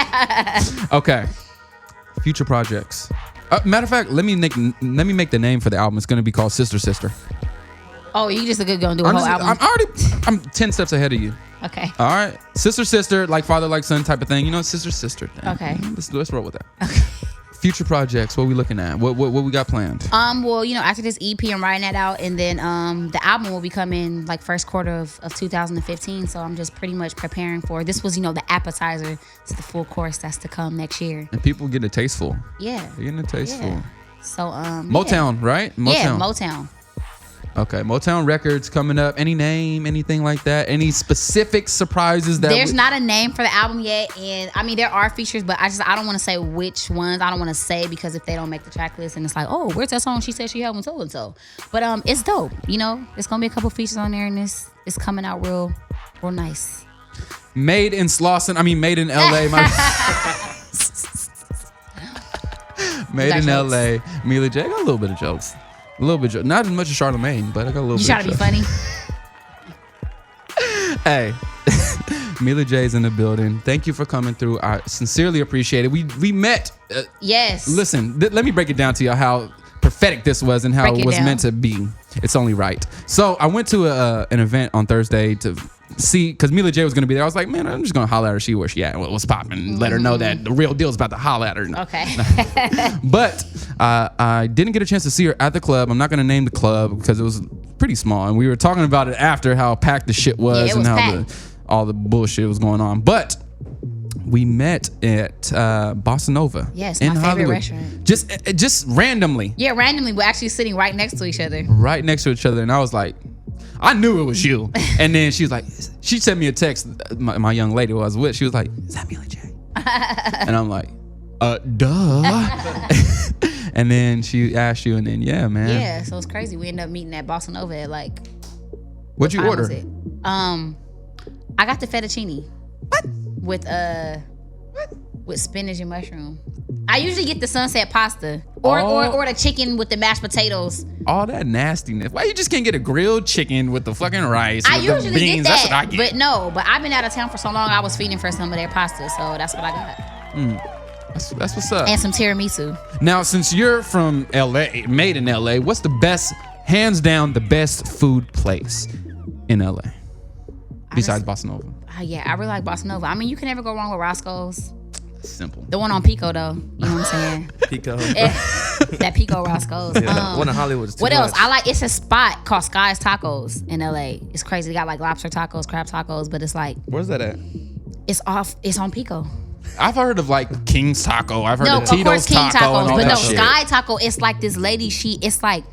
Speaker 1: Okay. Future projects. Matter of fact, let me make the name for the album. It's gonna be called Sister Sister.
Speaker 2: Oh, you just gonna do a whole album?
Speaker 1: I'm 10 steps ahead of you.
Speaker 2: Okay.
Speaker 1: All right. Sister Sister, like father like son type of thing. You know, sister sister thing.
Speaker 2: Okay.
Speaker 1: Let's roll with that. Okay. Future projects, what we looking at? What we got planned?
Speaker 2: Well, after this EP, I'm writing that out, and then the album will be coming like first quarter of 2015. So I'm just pretty much preparing for this. Was the appetizer to the full course that's to come next year.
Speaker 1: And people getting a tasteful.
Speaker 2: Yeah.
Speaker 1: They're getting a tasteful.
Speaker 2: Yeah. So
Speaker 1: Motown, right? Motown.
Speaker 2: Yeah, Motown.
Speaker 1: Okay, Motown Records coming up. Any name, anything like that? Any specific surprises that
Speaker 2: there's not a name for the album yet, and I mean there are features, but I don't want to say which ones. I don't want to say because if they don't make the track list, and it's like, oh, where's that song she said she had with so and so. But it's dope. It's gonna be a couple features on there, and it's coming out real nice.
Speaker 1: Made in Slauson. I mean, made in LA. Made in
Speaker 2: jokes.
Speaker 1: LA. Mila J. I got a little bit of jokes. A little bit, not as much as Charlamagne, but I got a little
Speaker 2: You
Speaker 1: bit.
Speaker 2: try to be funny.
Speaker 1: Hey, Mila J's in the building. Thank you for coming through. I sincerely appreciate it. We met.
Speaker 2: Yes.
Speaker 1: Listen, let me break it down to you how prophetic this was and how
Speaker 2: Break
Speaker 1: it
Speaker 2: it
Speaker 1: was
Speaker 2: down.
Speaker 1: meant to be. It's only right. So I went to an event on Thursday to see, because Mila J was going to be there. I was like, man, I'm just going to holler at her, see where she at, what's popping, let her know that the real deal is about to holler at her.
Speaker 2: Okay.
Speaker 1: But I didn't get a chance to see her at the club. I'm not going to name the club because it was pretty small. And we were talking about it after how packed the shit was,
Speaker 2: Yeah, it
Speaker 1: and
Speaker 2: was
Speaker 1: how
Speaker 2: packed.
Speaker 1: all the bullshit was going on. But we met at Bossa Nova.
Speaker 2: Yes,
Speaker 1: in
Speaker 2: my favorite
Speaker 1: Hollywood.
Speaker 2: restaurant.
Speaker 1: Just randomly.
Speaker 2: Yeah, randomly, we're actually sitting right next to each other.
Speaker 1: Right next to each other. And I was like, I knew it was you. And then she was like, she sent me a text, my young lady who I was with. She was like, is that Mila J? And I'm like, duh. And then she asked you, and then, yeah, man.
Speaker 2: Yeah, so it's crazy. We ended up meeting at Bossa Nova at like...
Speaker 1: What'd you
Speaker 2: time
Speaker 1: order?
Speaker 2: was it? I got the fettuccine.
Speaker 1: What?
Speaker 2: With spinach and mushroom. I usually get the sunset pasta or the chicken with the mashed potatoes.
Speaker 1: All that nastiness. Why you just can't get a grilled chicken with the fucking rice?
Speaker 2: I
Speaker 1: with the
Speaker 2: usually
Speaker 1: beans?
Speaker 2: get
Speaker 1: That's what I
Speaker 2: that,
Speaker 1: get.
Speaker 2: but I've been out of town for so long. I was feeding for some of their pasta, so that's what I got.
Speaker 1: That's what's up.
Speaker 2: And some tiramisu.
Speaker 1: Now, since you're from LA, made in LA, what's the best, hands down, the best food place in LA besides Bossa Nova?
Speaker 2: Yeah, I really like Bossa Nova. I mean, you can never go wrong with Roscoe's.
Speaker 1: Simple.
Speaker 2: The one on Pico though. You know what I'm saying?
Speaker 3: Pico.
Speaker 2: That Pico Roscoe's.
Speaker 3: Yeah, one in Hollywood.
Speaker 2: What else? It's a spot called Sky's Tacos in LA. It's crazy. They got like lobster tacos, crab tacos, but it's like,
Speaker 3: where's that at?
Speaker 2: it's on Pico.
Speaker 1: I've heard of like King's Taco. I've heard of
Speaker 2: of course
Speaker 1: Tito's
Speaker 2: King
Speaker 1: Taco and
Speaker 2: Tacos,
Speaker 1: all
Speaker 2: but
Speaker 1: that
Speaker 2: no,
Speaker 1: shit.
Speaker 2: Sky Taco. It's like this lady. It's like,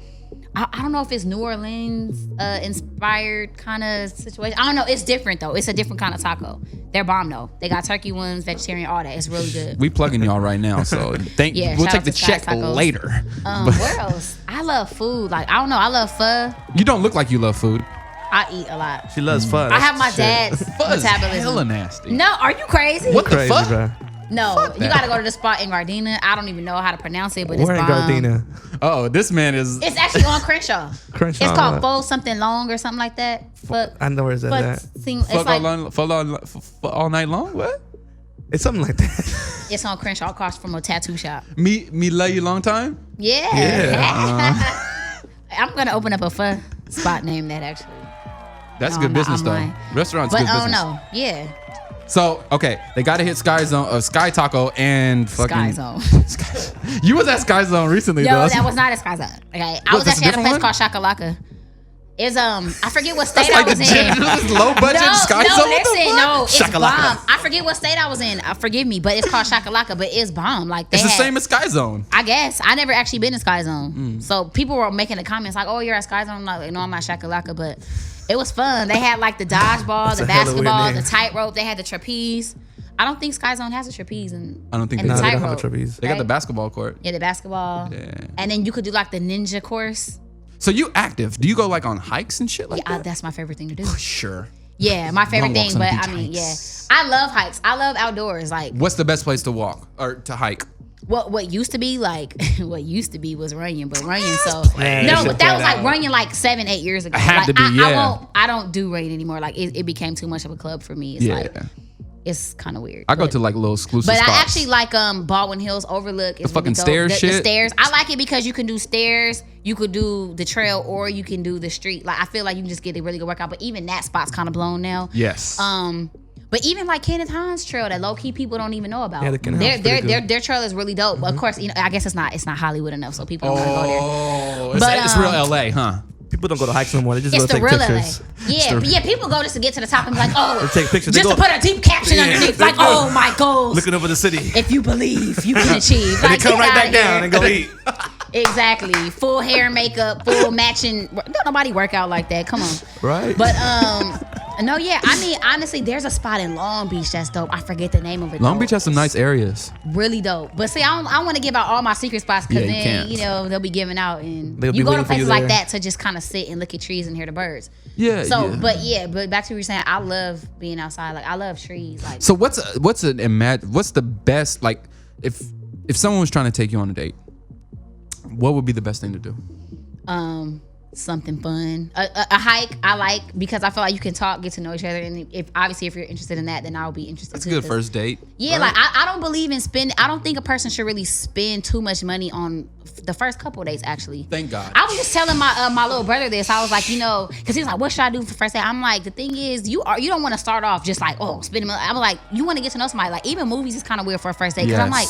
Speaker 2: I don't know if it's New Orleans inspired kind of situation. I don't know. It's different though. It's a different kind of taco. They're bomb though. They got turkey ones, vegetarian, all that. It's really good.
Speaker 1: We plugging y'all right now, so
Speaker 2: Yeah,
Speaker 1: we'll
Speaker 2: shout
Speaker 1: take
Speaker 2: out
Speaker 1: the
Speaker 2: to Sky's
Speaker 1: check
Speaker 2: Tacos.
Speaker 1: later.
Speaker 2: Where else? I love food. Like, I don't know. I love pho.
Speaker 1: You don't look like you love food.
Speaker 2: I eat a lot.
Speaker 3: She loves fun.
Speaker 2: I have my dad's
Speaker 1: Fuzz
Speaker 2: metabolism.
Speaker 1: hella nasty.
Speaker 2: No, are you crazy?
Speaker 1: What the
Speaker 3: Crazy,
Speaker 1: fuck?
Speaker 3: bro.
Speaker 2: No,
Speaker 1: Fuck
Speaker 2: you
Speaker 1: that.
Speaker 2: gotta go to the spot in Gardena. I don't even know how to pronounce it, but
Speaker 3: We're
Speaker 2: it's
Speaker 3: in
Speaker 2: bomb.
Speaker 3: Gardena.
Speaker 1: Oh, this man is.
Speaker 2: It's actually on Crenshaw.
Speaker 3: Crenshaw.
Speaker 2: It's called Faux something long or something like that. Fuck.
Speaker 3: I know where's that at.
Speaker 2: It's
Speaker 1: Fuck
Speaker 2: like
Speaker 1: all night long? What?
Speaker 3: It's something like that.
Speaker 2: it's on Crenshaw across from a tattoo shop.
Speaker 1: Me love you long time?
Speaker 2: Yeah. I'm gonna open up a pho spot named that actually.
Speaker 1: That's
Speaker 2: No,
Speaker 1: good
Speaker 2: I'm
Speaker 1: business
Speaker 2: not-
Speaker 1: though.
Speaker 2: I'm lying.
Speaker 1: Restaurant's
Speaker 2: But
Speaker 1: good
Speaker 2: I
Speaker 1: business.
Speaker 2: don't know. Yeah.
Speaker 1: So, okay, they got to hit Sky Taco and fucking
Speaker 2: Sky Zone.
Speaker 1: You was at Sky Zone recently,
Speaker 2: Yo,
Speaker 1: though.
Speaker 2: that was not a Sky Zone. Okay. I
Speaker 1: What,
Speaker 2: was
Speaker 1: that's a
Speaker 2: actually at a
Speaker 1: different
Speaker 2: place
Speaker 1: one?
Speaker 2: called Shakalaka. It's I forget what state
Speaker 1: That's like
Speaker 2: I was
Speaker 1: the
Speaker 2: in.
Speaker 1: generous low budget Sky Zone. What the
Speaker 2: listen,
Speaker 1: fuck?
Speaker 2: no, it's
Speaker 1: Shakalaka.
Speaker 2: bomb. I forget what state I was in. Forgive me, but it's called Shakalaka, but it's bomb. Like they
Speaker 1: It's the
Speaker 2: had-
Speaker 1: same as Sky Zone.
Speaker 2: I guess I never actually been to Sky Zone, so people were making the comments like, "Oh, you're at Sky Zone." I'm like, "No, I'm at Shakalaka," but it was fun. They had like the dodgeball, the
Speaker 3: a hella weird
Speaker 2: basketball,
Speaker 3: name.
Speaker 2: the tightrope. They had the trapeze. I don't think Sky Zone has a trapeze, and
Speaker 1: I don't think
Speaker 2: and
Speaker 1: they
Speaker 2: the
Speaker 1: do.
Speaker 3: No, they don't have a
Speaker 2: tightrope.
Speaker 3: trapeze.
Speaker 1: They got the
Speaker 2: right?
Speaker 1: basketball court.
Speaker 2: Yeah, the basketball.
Speaker 1: Yeah.
Speaker 2: And then you could do like the ninja course.
Speaker 1: So you active? Do you go like on hikes and shit like
Speaker 2: Yeah,
Speaker 1: that?
Speaker 2: that's my favorite thing to do.
Speaker 1: Sure.
Speaker 2: Yeah, my favorite
Speaker 1: Long
Speaker 2: thing.
Speaker 1: walks on
Speaker 2: But
Speaker 1: beach
Speaker 2: I mean,
Speaker 1: hikes.
Speaker 2: yeah, I love hikes. I love outdoors. Like
Speaker 1: What's the best place to walk or to hike?
Speaker 2: what used to be like what used to be was Runyon, but Runyon so
Speaker 3: Man,
Speaker 2: no,
Speaker 3: that shit
Speaker 2: but that was
Speaker 3: played
Speaker 2: like
Speaker 3: out.
Speaker 2: Runyon like 7-8 years ago.
Speaker 1: It had
Speaker 2: like,
Speaker 1: to be, yeah.
Speaker 2: I don't do Runyon anymore. Like it became too much of a club for me. It's
Speaker 1: Yeah.
Speaker 2: like it's kind of weird.
Speaker 1: I go
Speaker 2: but-
Speaker 1: to like little exclusive
Speaker 2: But
Speaker 1: spots.
Speaker 2: I actually like Baldwin Hills Overlook. It's
Speaker 1: The fucking
Speaker 2: really dope.
Speaker 1: stairs
Speaker 2: The
Speaker 1: shit?
Speaker 2: stairs. I like it because you can do stairs, you could do the trail, or you can do the street. Like I feel like you can just get a really good workout. But even that spot's kind of blown now.
Speaker 1: Yes.
Speaker 2: But even like Kenneth Hines Trail, that low key people don't even know about.
Speaker 3: Yeah, the Kenneth Hines pretty good.
Speaker 2: their trail is really dope. But of course, you know, I guess it's not Hollywood enough, so people don't want to go there.
Speaker 1: Oh, it's,
Speaker 2: But,
Speaker 1: it's real LA, huh?
Speaker 3: People don't go to hikes no more. They just
Speaker 2: It's
Speaker 3: go
Speaker 2: the
Speaker 3: take
Speaker 2: real
Speaker 3: pictures.
Speaker 2: LA. Yeah, people go just to get to the top and be like, oh,
Speaker 3: They take pictures. They
Speaker 2: just
Speaker 3: go-
Speaker 2: to put a deep caption underneath,
Speaker 3: they
Speaker 2: like,
Speaker 3: go.
Speaker 2: oh, my goals.
Speaker 3: Looking over the city.
Speaker 2: If you believe, you can achieve.
Speaker 3: And
Speaker 2: Like,
Speaker 3: they come
Speaker 2: get
Speaker 3: right back
Speaker 2: outta
Speaker 3: down
Speaker 2: here.
Speaker 3: and go eat.
Speaker 2: Exactly. Full hair, makeup, full matching. Don't nobody work out like that. Come on.
Speaker 3: Right.
Speaker 2: But no, yeah. I mean, honestly, there's a spot in Long Beach that's dope. I forget the name of it.
Speaker 1: Long
Speaker 2: though.
Speaker 1: Beach has some nice areas.
Speaker 2: Really dope. But see, I want to give out all my secret spots because
Speaker 1: Yeah, you
Speaker 2: then
Speaker 1: can't.
Speaker 2: you know they'll be giving out, and
Speaker 3: They'll be
Speaker 2: you go to
Speaker 3: waiting for you
Speaker 2: places like
Speaker 3: there.
Speaker 2: that to just kind of sit and look at trees and hear the birds.
Speaker 1: Yeah.
Speaker 2: So,
Speaker 1: yeah.
Speaker 2: but back to what you were saying. I love being outside. Like I love trees. Like
Speaker 1: So what's the best, like if someone was trying to take you on a date, what would be the best thing to do?
Speaker 2: something fun. A hike I like because I feel like you can talk, get to know each other, and if you're interested in that, then I'll be interested.
Speaker 1: That's a
Speaker 2: too,
Speaker 1: good
Speaker 2: 'cause-
Speaker 1: first date.
Speaker 2: Yeah,
Speaker 1: right?
Speaker 2: like I don't believe in spending. I don't think a person should really spend too much money on the first couple of dates. Actually,
Speaker 1: Thank God.
Speaker 2: I was just telling my little brother this. I was like, you know, because he was like, "What should I do for first date?" I'm like, the thing is, you don't want to start off just like, oh, spending money. I'm like, you want to get to know somebody. Like even movies is kind of weird for a first date because I'm like,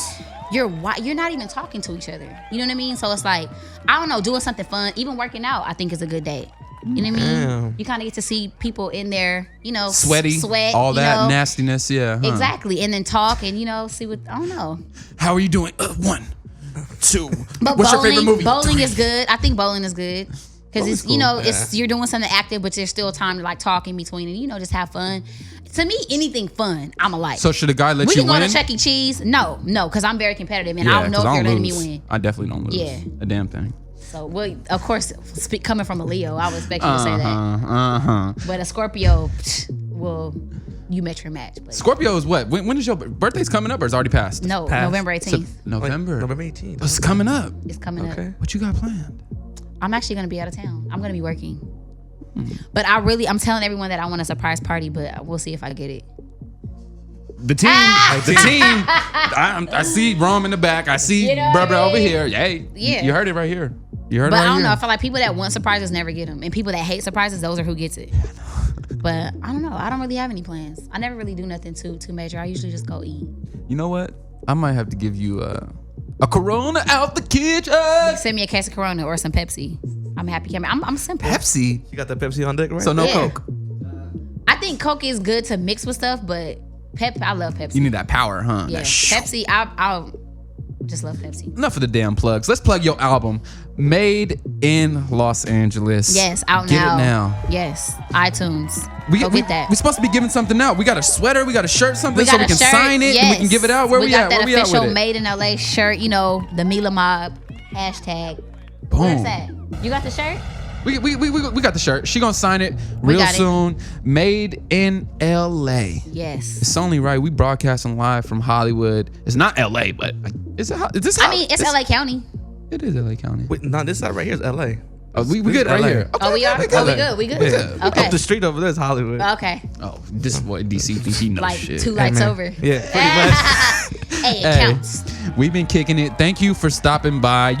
Speaker 1: Yes.
Speaker 2: you're not even talking to each other. You know what I mean? So it's like, I don't know, doing something fun, even working out, I think is a good date. You know what I mean?
Speaker 3: Damn.
Speaker 2: You kind of get to see people in there, you know,
Speaker 1: Sweaty,
Speaker 2: sweat,
Speaker 1: all
Speaker 2: you
Speaker 1: that
Speaker 2: know?
Speaker 1: nastiness. Yeah. huh.
Speaker 2: Exactly, and then talk and see what I don't know.
Speaker 1: How are you doing? 1, 2.
Speaker 2: But
Speaker 1: What's
Speaker 2: bowling,
Speaker 1: your favorite movie?
Speaker 2: bowling
Speaker 1: 3.
Speaker 2: is good. I think bowling is good because it's
Speaker 1: Bowling's cool.
Speaker 2: it's you're doing something active, but there's still time to like talk in between and just have fun. To me, anything fun, I'm a like.
Speaker 1: So should a guy let
Speaker 2: we
Speaker 1: you
Speaker 2: can go
Speaker 1: win?
Speaker 2: to Chuck E. Cheese. No, because I'm very competitive and
Speaker 1: Yeah,
Speaker 2: I don't know
Speaker 1: 'cause
Speaker 2: if you're letting
Speaker 1: lose.
Speaker 2: me win.
Speaker 1: I definitely don't lose.
Speaker 2: Yeah.
Speaker 1: A damn thing.
Speaker 2: So, well, of course, coming from a Leo, I would expect you to say that.
Speaker 1: Uh-huh.
Speaker 2: But a Scorpio, well, you met your match. But
Speaker 1: Scorpio is what? When is your birthday's coming up or it's already passed?
Speaker 2: no,
Speaker 3: Pass.
Speaker 2: November 18th.
Speaker 1: November.
Speaker 3: November 18th.
Speaker 1: It's coming up.
Speaker 2: It's coming
Speaker 3: Okay.
Speaker 2: up.
Speaker 1: What you got planned?
Speaker 2: I'm actually going to be out of town. I'm going to be working. But I'm telling everyone that I want a surprise party, but we'll see if I get it.
Speaker 1: The team, I see Rome in the back. I see
Speaker 2: You know what
Speaker 1: brother
Speaker 2: I
Speaker 1: over
Speaker 2: mean?
Speaker 1: here. Hey,
Speaker 2: Yeah.
Speaker 1: you heard it right here. You heard
Speaker 2: But
Speaker 1: it right
Speaker 2: I don't
Speaker 1: here.
Speaker 2: know. I feel like people that want surprises never get them, and people that hate surprises, those are who gets it. But I don't know. I don't really have any plans. I never really do nothing too major. I usually just go eat.
Speaker 1: You know what? I might have to give you a Corona out the kitchen.
Speaker 2: Send me a case of Corona or some Pepsi. I'm happy. I'm simple.
Speaker 1: Pepsi.
Speaker 3: You got the Pepsi on deck, right?
Speaker 1: So no
Speaker 2: Yeah.
Speaker 1: Coke.
Speaker 2: I think Coke is good to mix with stuff, but I love Pepsi.
Speaker 1: You need that power, huh?
Speaker 2: Yeah, Pepsi. I just love Pepsi.
Speaker 1: Enough of the damn plugs. Let's plug your album, Made in Los Angeles.
Speaker 2: Yes, out
Speaker 1: Get
Speaker 2: now.
Speaker 1: it now.
Speaker 2: Yes, iTunes.
Speaker 1: We
Speaker 2: get that.
Speaker 1: We're supposed to be giving something out. We got a sweater, we got a shirt, something,
Speaker 2: We
Speaker 1: so
Speaker 2: got
Speaker 1: we
Speaker 2: a
Speaker 1: can
Speaker 2: shirt,
Speaker 1: sign it and we can give it out. Where we at?
Speaker 2: got
Speaker 1: Where
Speaker 2: that
Speaker 1: we at
Speaker 2: official
Speaker 1: with it?
Speaker 2: Made in LA shirt. You know, the Mila Mob hashtag.
Speaker 1: Boom.
Speaker 2: Where's that? You got the shirt?
Speaker 1: We got the shirt. She gonna sign it real
Speaker 2: got it.
Speaker 1: soon. Made in LA.
Speaker 2: Yes.
Speaker 1: It's only right. We broadcasting live from Hollywood. It's not LA, but is this?
Speaker 2: I mean, it's LA County.
Speaker 1: It is LA County.
Speaker 3: Wait, no, this side right here is LA.
Speaker 1: Oh, we
Speaker 3: This
Speaker 1: good
Speaker 3: is
Speaker 1: right
Speaker 3: LA.
Speaker 1: here.
Speaker 2: Oh, we are?
Speaker 1: Okay,
Speaker 2: Oh, we
Speaker 1: okay.
Speaker 2: good. We good.
Speaker 3: Yeah.
Speaker 2: Okay.
Speaker 3: Up the street over there is Hollywood.
Speaker 2: Okay.
Speaker 1: Oh, this boy DC think he knows
Speaker 2: Like
Speaker 1: shit.
Speaker 2: 2 lights
Speaker 3: man.
Speaker 2: over.
Speaker 3: Yeah, pretty much.
Speaker 2: Hey, it
Speaker 1: Hey,
Speaker 2: counts.
Speaker 1: we've been kicking it. Thank you for stopping by.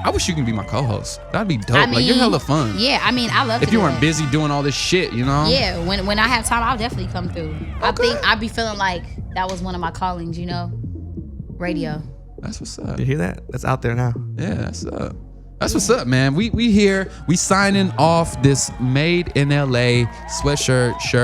Speaker 1: I wish you can be my co-host. That'd be dope. Like you're hella fun.
Speaker 2: Yeah, I mean, I love to
Speaker 1: If you
Speaker 2: do
Speaker 1: weren't
Speaker 2: that.
Speaker 1: busy doing all this shit, you know.
Speaker 2: Yeah, when I have time, I'll definitely come through. I
Speaker 1: Okay.
Speaker 2: think I'd be feeling like that was one of my callings, you know? Radio.
Speaker 1: That's what's up.
Speaker 3: You hear that? That's out there now.
Speaker 1: Yeah, that's up. That's what's up, man. We here. We signing off this Made in LA sweatshirt shirt.